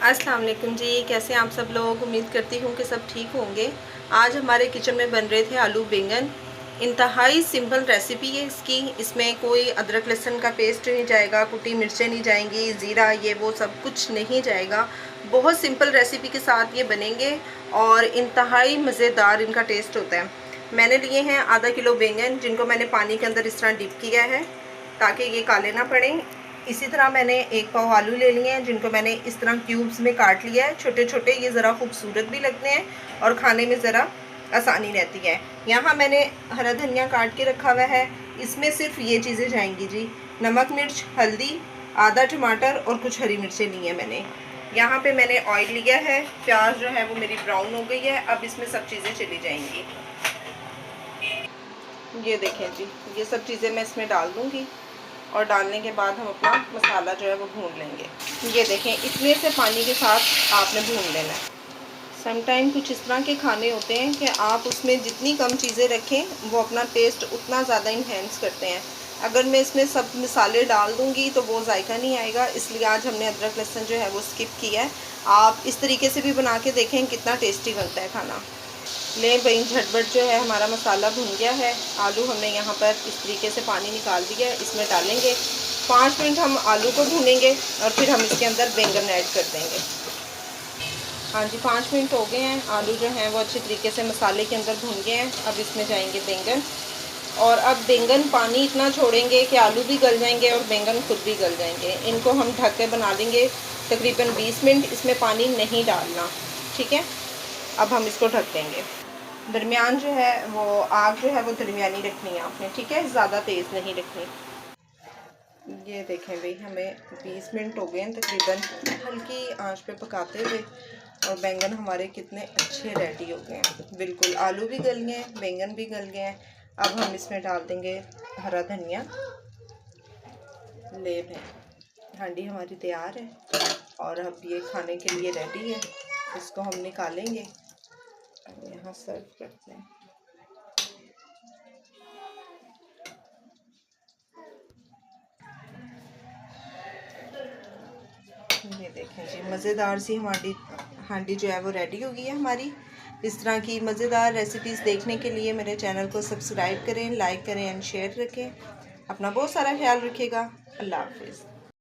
अस्सलाम वालेकुम जी, कैसे हैं आप सब लोग। उम्मीद करती हूँ कि सब ठीक होंगे। आज हमारे किचन में बन रहे थे आलू बैंगन। इंतहाई सिंपल रेसिपी है इसकी। इसमें कोई अदरक लहसुन का पेस्ट नहीं जाएगा, कुटी मिर्चें नहीं जाएंगी, ज़ीरा ये वो सब कुछ नहीं जाएगा। बहुत सिंपल रेसिपी के साथ ये बनेंगे और इंतहाई मज़ेदार इनका टेस्ट होता है। मैंने लिए हैं आधा किलो बैंगन, जिनको मैंने पानी के अंदर इस तरह डिप किया है ताकि ये काले ना पड़े। इसी तरह मैंने एक पाव आलू ले लिए हैं, जिनको मैंने इस तरह क्यूब्स में काट लिया है छोटे छोटे। ये ज़रा खूबसूरत भी लगते हैं और खाने में ज़रा आसानी रहती है। यहाँ मैंने हरा धनिया काट के रखा हुआ है। इसमें सिर्फ ये चीज़ें जाएंगी जी, नमक मिर्च हल्दी, आधा टमाटर और कुछ हरी मिर्चें ली हैं मैंने। यहाँ पे मैंने ऑयल लिया है। प्याज जो है वो मेरी ब्राउन हो गई है। अब इसमें सब चीज़ें चली जाएंगी। ये देखें जी, ये सब चीज़ें मैं इसमें डाल दूँगी और डालने के बाद हम अपना मसाला जो है वो भून लेंगे। ये देखें, इतने से पानी के साथ आपने भून लेना है। समटाइम कुछ इस तरह के खाने होते हैं कि आप उसमें जितनी कम चीज़ें रखें वो अपना टेस्ट उतना ज़्यादा इन्हेंस करते हैं। अगर मैं इसमें सब मसाले डाल दूँगी तो वो जायका नहीं आएगा, इसलिए आज हमने अदरक लहसुन जो है वो स्किप किया है। आप इस तरीके से भी बना के देखें कितना टेस्टी बनता है खाना। ले भाई, झटपट जो है हमारा मसाला भुन गया है। आलू हमने यहाँ पर इस तरीके से पानी निकाल दिया है, इसमें डालेंगे। 5 मिनट हम आलू को भूनेंगे और फिर हम इसके अंदर बैंगन ऐड कर देंगे। हाँ जी, 5 मिनट हो गए हैं। आलू जो हैं वो अच्छे तरीके से मसाले के अंदर भुन गए हैं। अब इसमें जाएंगे बैंगन, और अब बैंगन पानी इतना छोड़ेंगे कि आलू भी गल जाएंगे और बैंगन खुद भी गल जाएंगे। इनको हम ढक के बना देंगे तकरीबन 20 मिनट। इसमें पानी नहीं डालना, ठीक है। अब हम इसको ढक देंगे। दरमियान जो है वो आग जो है वो दरमियानी रखनी है आपने, ठीक है, ज़्यादा तेज़ नहीं रखनी। ये देखें भाई, हमें 20 मिनट हो गए हैं तकरीबन हल्की आंच पे पकाते हुए, और बैंगन हमारे कितने अच्छे रेडी हो गए हैं। बिल्कुल आलू भी गल गए हैं, बैंगन भी गल गए हैं। अब हम इसमें डाल देंगे हरा धनिया। ले भाई, हांडी हमारी तैयार है और अब ये खाने के लिए रेडी है। इसको हम निकालेंगे, यहाँ सर्व करते हैं। ये देखें जी, मज़ेदार सी हमारी हांडी जो है वो रेडी हो गई है हमारी। इस तरह की मज़ेदार रेसिपीज़ देखने के लिए मेरे चैनल को सब्सक्राइब करें, लाइक करें एंड शेयर रखें। अपना बहुत सारा ख्याल रखिएगा। अल्लाह हाफिज़।